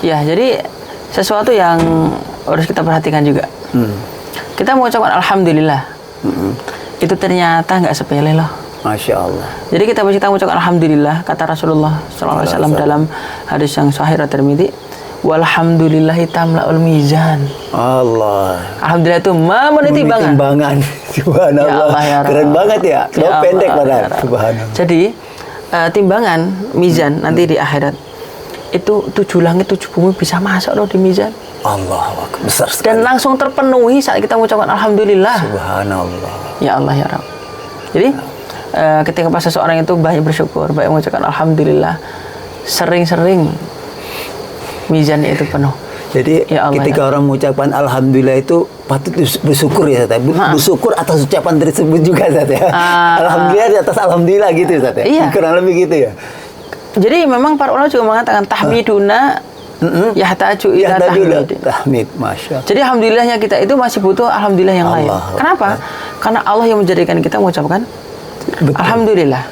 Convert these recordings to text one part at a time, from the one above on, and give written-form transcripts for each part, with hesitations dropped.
Ya, jadi sesuatu yang harus kita perhatikan juga. Kita mengucapkan alhamdulillah. Itu ternyata nggak sepele loh. Masya Allah. Jadi kita mengucapkan alhamdulillah, kata Rasulullah SAW dalam hadis yang sahih At-Tirmidzi, walhamdulillahi tamla'ul mizan. Allah. Alhamdulillah itu memenuhi timbangan. Subhanallah. Ya Allah, ya keren Rabb. banget ya. Ya Allah, Pendek ya padahal. Rabb. Subhanallah. Jadi timbangan mizan nanti di akhirat itu 7 langit 7 bumi bisa masuk loh di mizan. Allah besar sekali. Dan langsung terpenuhi saat kita mengucapkan alhamdulillah. Subhanallah. Ya Allah ya Rabb. Jadi ketika pas seseorang itu banyak bersyukur, banyak mengucapkan alhamdulillah, sering-sering mizannya itu penuh. Jadi ya Allah, ketika orang mengucapkan alhamdulillah itu patut bersyukur ya Ustaz. Bersyukur atas ucapan tersebut juga Ustaz ya. Alhamdulillah di atas alhamdulillah gitu Ustaz ya. Iya. Kurang lebih gitu ya. Jadi memang para ulama juga mengatakan tahmiduna yahtaju ila tahmid. Masya Allah. Jadi alhamdulillahnya kita itu masih butuh alhamdulillah yang lain. Kenapa? Karena Allah yang menjadikan kita mengucapkan alhamdulillah.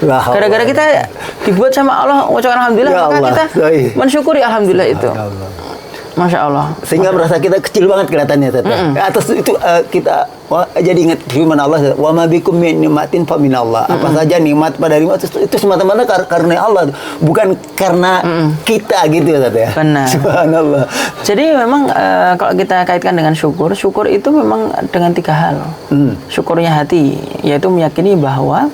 Gara-gara kita dibuat sama Allah mengucapkan alhamdulillah, ya maka Allah, kita mensyukuri alhamdulillah itu. Masya Allah. Sehingga merasa kita kecil banget kelihatannya. Atas itu kita jadi ingat firman Allah, wa ma bikum min nikmatin fa minallah. Apa saja nikmat pada nikmat itu semata-mata karena Allah, bukan karena kita gitu ya. Benar. Subhanallah. Jadi memang kalau kita kaitkan dengan syukur itu memang dengan 3 hal. Syukurnya hati, yaitu meyakini bahwa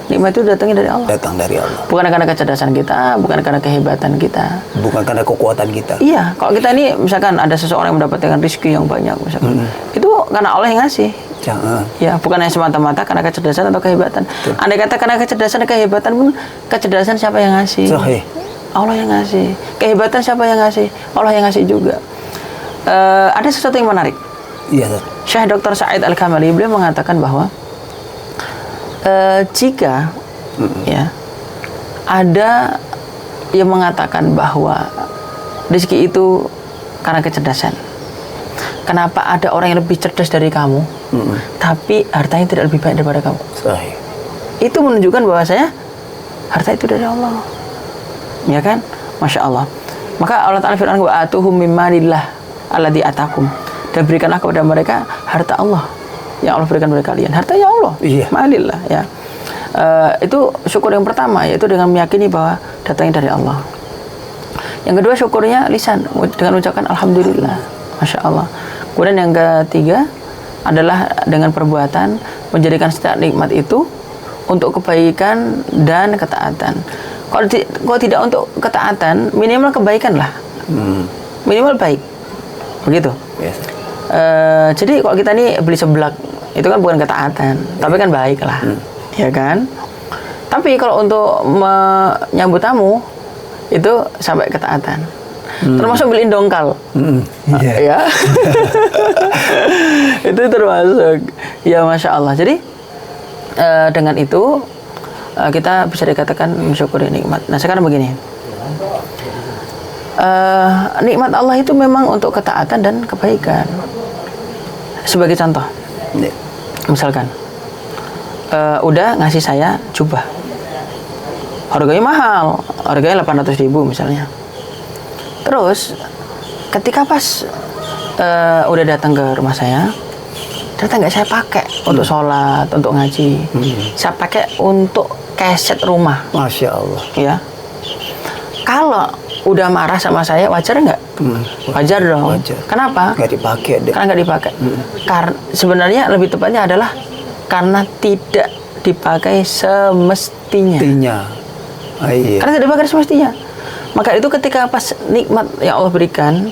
nikmat itu datangnya dari Allah. Datang dari Allah. Bukan karena kecerdasan kita, bukan karena kehebatan kita. Bukan karena kekuatan kita. Iya, kalau kita ini misalkan ada seseorang yang mendapatkan rezeki yang banyak misalkan, itu karena Allah yang ngasih. Jangan. Ya, bukan hanya semata-mata karena kecerdasan atau kehebatan. Andai kata karena kecerdasan dan kehebatan pun, kecerdasan siapa yang ngasih? Sahih. Allah yang ngasih. Kehebatan siapa yang ngasih? Allah yang ngasih juga. Ada sesuatu yang menarik. Iya. Syekh Dr. Sa'id Al-Kamali beliau mengatakan bahwa jika ya ada yang mengatakan bahwa rezeki itu karena kecerdasan, kenapa ada orang yang lebih cerdas dari kamu, tapi hartanya tidak lebih baik daripada kamu? Sahih. Itu menunjukkan bahwasanya harta itu dari Allah, ya kan? Masya Allah. Maka Allah Ta'ala firman, wa atuhum mimmanillah alladzi atakum, dan berikanlah kepada mereka harta Allah yang Allah berikan kepada kalian. Hartanya Allah. Iya. Ma'alillah ya. Itu syukur yang pertama, yaitu dengan meyakini bahwa datangnya dari Allah. Yang kedua syukurnya lisan, dengan ucapkan alhamdulillah. Masya Allah. Kemudian yang ketiga adalah dengan perbuatan menjadikan setiap nikmat itu untuk kebaikan dan ketaatan. Kalau tidak untuk ketaatan, minimal kebaikan lah. Minimal baik. Begitu. Yes. Jadi kalau kita ini beli seblak, itu kan bukan ketaatan, tapi kan baik lah, ya kan? Tapi kalau untuk menyambut tamu, itu sampai ketaatan. Termasuk beliin dongkal, ya. Itu termasuk, ya Masya Allah. Jadi dengan itu kita bisa dikatakan mensyukuri nikmat. Nah sekarang begini. Nikmat Allah itu memang untuk ketaatan dan kebaikan. Sebagai contoh, misalkan udah ngasih saya jubah, harganya mahal, harganya 800.000 misalnya. Terus ketika pas udah datang ke rumah saya, ternyata nggak saya pakai untuk sholat, untuk ngaji, saya pakai untuk keset rumah. Masya Allah. Ya, kalau udah marah sama saya, wajar nggak? Wajar dong. Wajar. Kenapa? Nggak dipakai deh. Karena nggak dipakai. Karena sebenarnya lebih tepatnya adalah karena tidak dipakai semestinya. Iya. Karena tidak dipakai semestinya. Maka itu ketika pas nikmat yang Allah berikan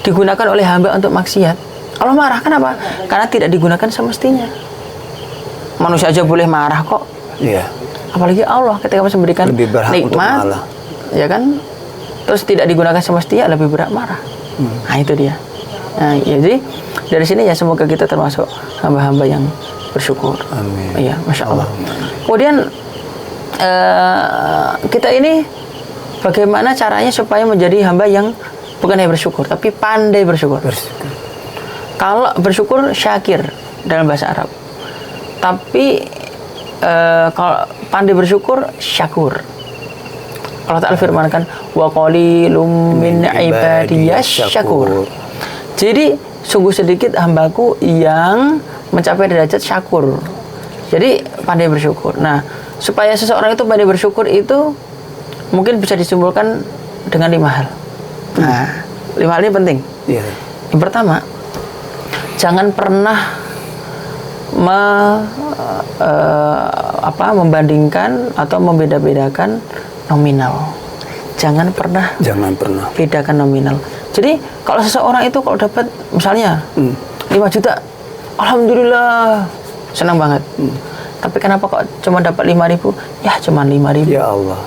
digunakan oleh hamba untuk maksiat, Allah marah. Kenapa? Karena tidak digunakan semestinya. Manusia aja boleh marah kok. Iya. Apalagi Allah ketika pas memberikan nikmat, ya kan? Terus tidak digunakan semestinya, lebih berat marah. Nah itu dia. Nah ya, jadi dari sini ya semoga kita termasuk hamba-hamba yang bersyukur. Amin. Iya, Masya Allah. Kemudian kita ini bagaimana caranya supaya menjadi hamba yang bukan hanya bersyukur, tapi pandai bersyukur. Kalau bersyukur syakir dalam bahasa Arab. Tapi kalau pandai bersyukur syakur. Allah Ta'ala firmankan, wa qalilum min ibadiyasy syakur. Jadi sungguh sedikit hambaku yang mencapai derajat syakur. Jadi pandai bersyukur. Nah, supaya seseorang itu pandai bersyukur itu mungkin bisa disimpulkan dengan 5 hal. Nah, 5 hal ini penting. Iya. Yang pertama, jangan pernah membandingkan atau membeda-bedakan nominal. Jangan pernah bedakan nominal. Jadi kalau seseorang itu kalau dapat misalnya 5 juta, alhamdulillah senang banget. Tapi kenapa kok cuma dapat 5.000? Ya cuma 5.000. Ya Allah.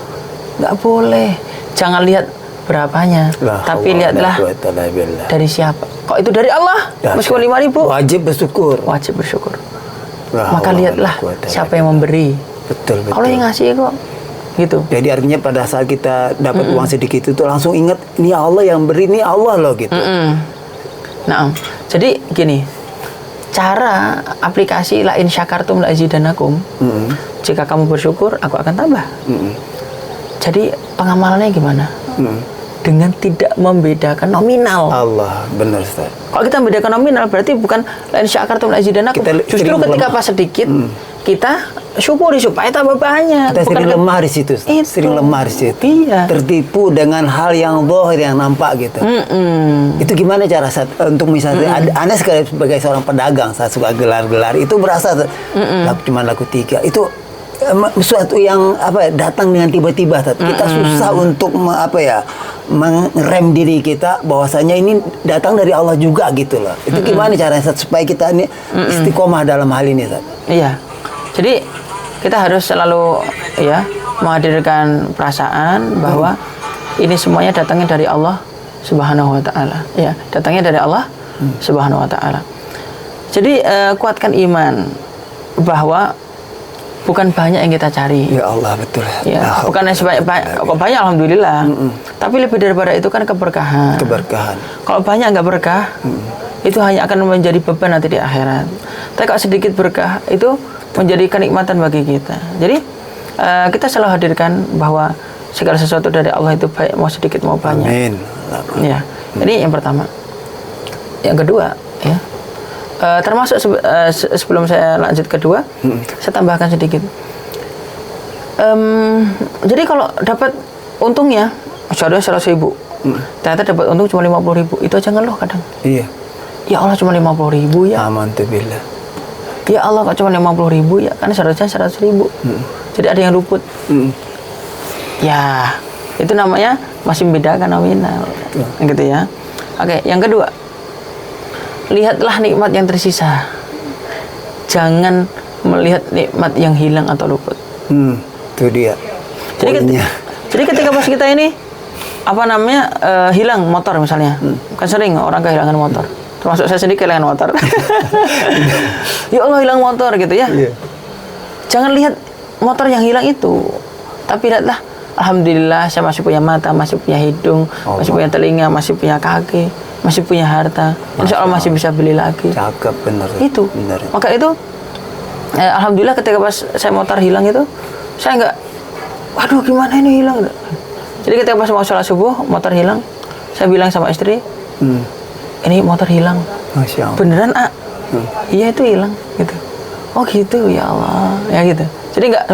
Nggak boleh. Jangan lihat berapanya, tapi lihatlah dari siapa. Kok itu dari Allah? Meskipun 5.000. Wajib bersyukur. Maka lihatlah siapa yang memberi. Betul. Allah yang ngasih kok. Gitu. Jadi artinya pada saat kita dapat uang sedikit itu langsung ingat, ini Allah yang beri, ini Allah loh gitu. Nah, jadi gini, cara aplikasi la in syakartum la azidanakum. Jika kamu bersyukur, aku akan tambah. Jadi pengamalannya gimana? Dengan tidak membedakan nominal. Allah, benar Ustaz. Kalau kita membedakan nominal berarti bukan la in syakartum la azidanakum. Justru ketika pas sedikit, kita syukuri supaya tambah banyak. Kita sering lemah di situ. Iya. Tertipu dengan hal yang zahir, yang nampak gitu. Itu gimana cara untuk misalnya Anda sebagai seorang pedagang, saat suka gelar-gelar itu berasa cuma laku 3 itu sesuatu yang datang dengan tiba-tiba. Kita susah untuk mengerem diri kita bahwasanya ini datang dari Allah juga gitu loh. Itu gimana caranya supaya kita ini istiqomah dalam hal ini Iya. Jadi kita harus selalu menghadirkan perasaan bahwa ini semuanya datangnya dari Allah Subhanahu wa taala. Ya, datangnya dari Allah Subhanahu wa taala. Jadi kuatkan iman bahwa bukan banyak yang kita cari. Ya Allah, betul. Ya, bukan banyak alhamdulillah. Tapi lebih daripada itu kan keberkahan. Kalau banyak nggak berkah, itu hanya akan menjadi beban nanti di akhirat. Tapi kalau sedikit berkah itu menjadi kenikmatan bagi kita. Jadi kita selalu hadirkan bahwa segala sesuatu dari Allah itu baik, mau sedikit mau banyak. Amin. Ya. Ini yang pertama. Yang kedua, ya. Termasuk sebelum saya lanjut kedua, saya tambahkan sedikit. Jadi kalau dapat untungnya, misalnya 100.000, ternyata dapat untung cuma 50.000, itu aja ngeluh kadang. Iya. Ya Allah cuma 50.000 ya. Amantubillah. Ya Allah kok cuma 50.000 ya, kan seharusnya 100.000. Jadi ada yang luput. Ya, itu namanya masih membedakan nominal. Gitu ya. Oke, yang kedua, lihatlah nikmat yang tersisa. Jangan melihat nikmat yang hilang atau luput. Itu dia. Jadi ketika pas kita ini hilang motor misalnya, kan sering orang kehilangan motor. Termasuk saya sendiri kehilangan motor. Ya Allah hilang motor gitu ya. Yeah. Jangan lihat motor yang hilang itu, tapi lihatlah, alhamdulillah saya masih punya mata, masih punya hidung, masih punya telinga, masih punya kaki, masih punya harta. Insya Allah masih bisa beli lagi. Cakep, benar. Itu. Benar. Maka itu, alhamdulillah ketika pas saya motor hilang itu, saya nggak, waduh gimana ini hilang. Jadi ketika pas mau sholat subuh motor hilang, saya bilang sama istri, ini motor hilang. Masya Allah. Beneran iya itu hilang gitu. Oh gitu ya Allah ya gitu. Jadi nggak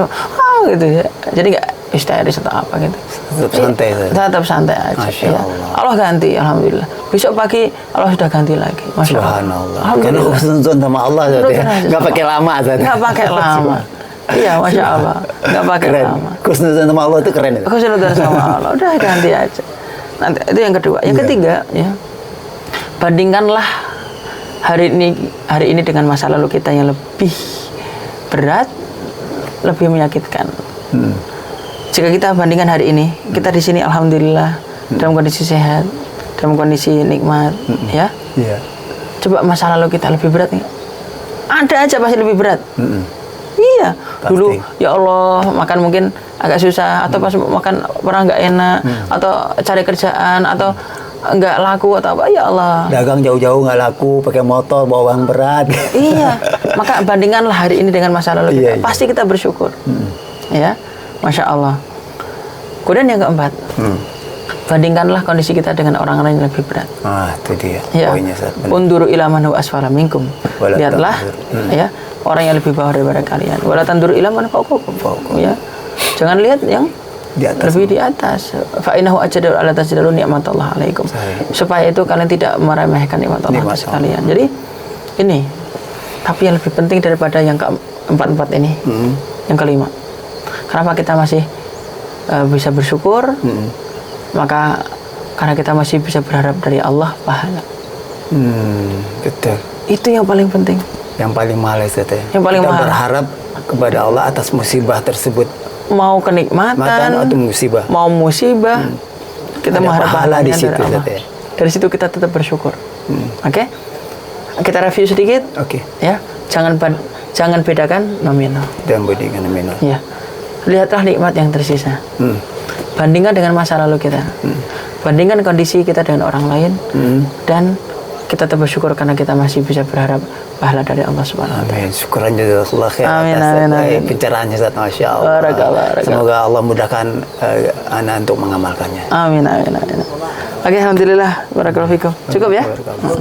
gitu ya. Jadi nggak histeris atau apa gitu. Tetap santai aja. Masya ya. Allah ganti, alhamdulillah. Besok pagi Allah sudah ganti lagi. Masya Allah. Karena husnuzon sama Allah nggak pakai lama. Nggak pakai lama. Iya, Masya Allah. Nggak pakai lama. Husnuzon sama Allah itu keren. Husnuzon sama Allah. Udah ganti aja. Nanti itu yang kedua. Yang ketiga ya. Bandingkanlah hari ini dengan masa lalu kita yang lebih berat, lebih menyakitkan. Jika kita bandingkan hari ini, kita di sini alhamdulillah dalam kondisi sehat, dalam kondisi nikmat, ya. Coba masa lalu kita lebih berat nih. Ada aja pasti lebih berat. Iya. Pasti. Dulu ya Allah makan mungkin agak susah, atau pas makan pernah nggak enak, atau cari kerjaan, atau nggak laku atau apa, ya Allah. Dagang jauh-jauh nggak laku, pakai motor, bawa barang berat. Iya, maka bandingkanlah hari ini dengan masa lalu kita. Pasti kita bersyukur. Ya, Masya Allah. Kemudian yang keempat, bandingkanlah kondisi kita dengan orang lain yang lebih berat. Itu dia Ya. poinnya Ustaz. Benar. Unduru ila man huwa asfala minkum. Wala Lihatlah tanzur. ya orang yang lebih bawah daripada kalian. Wala tanduru ila man fawqakum. Ya. Jangan lihat yang Di atas. lebih di atas. Fa innahu ajdaru ala tasdaru ni'matallah alaikum. Supaya itu kalian tidak meremehkan nikmat Allah atas kalian. Jadi ini tapi yang lebih penting daripada yang keempat-empat ini. Yang kelima. Kenapa kita masih bisa bersyukur? Maka karena kita masih bisa berharap dari Allah pahala. Betul. Itu yang paling penting. Yang paling mahal Ustaz ya. Yang paling kita mahal. berharap kepada Allah atas musibah tersebut. Mau kenikmatan Matan atau musibah. mau musibah, kita Ada mengharap pahala di pahalanya situ, dari Allah. Ustaz, ya. Dari situ kita tetap bersyukur. Oke? Kita review sedikit. Oke. Ya, jangan bedakan nominal. Dan bandingkan nominal. Ya. Lihatlah nikmat yang tersisa. Bandingkan dengan masa lalu kita. Bandingkan kondisi kita dengan orang lain. Dan kita tetap bersyukur karena kita masih bisa berharap pahala dari Allah Subhanahu wa taala. Amin. Syukuran jazakallah khair Amin, atas amin, amin. pencerahannya Ustaz. Masya Allah. Barakallah, barakallah. Semoga Allah mudahkan Anda untuk mengamalkannya. Amin, amin, amin. Oke, alhamdulillah. Barakallahu fikum. Cukup ya? Barakallah.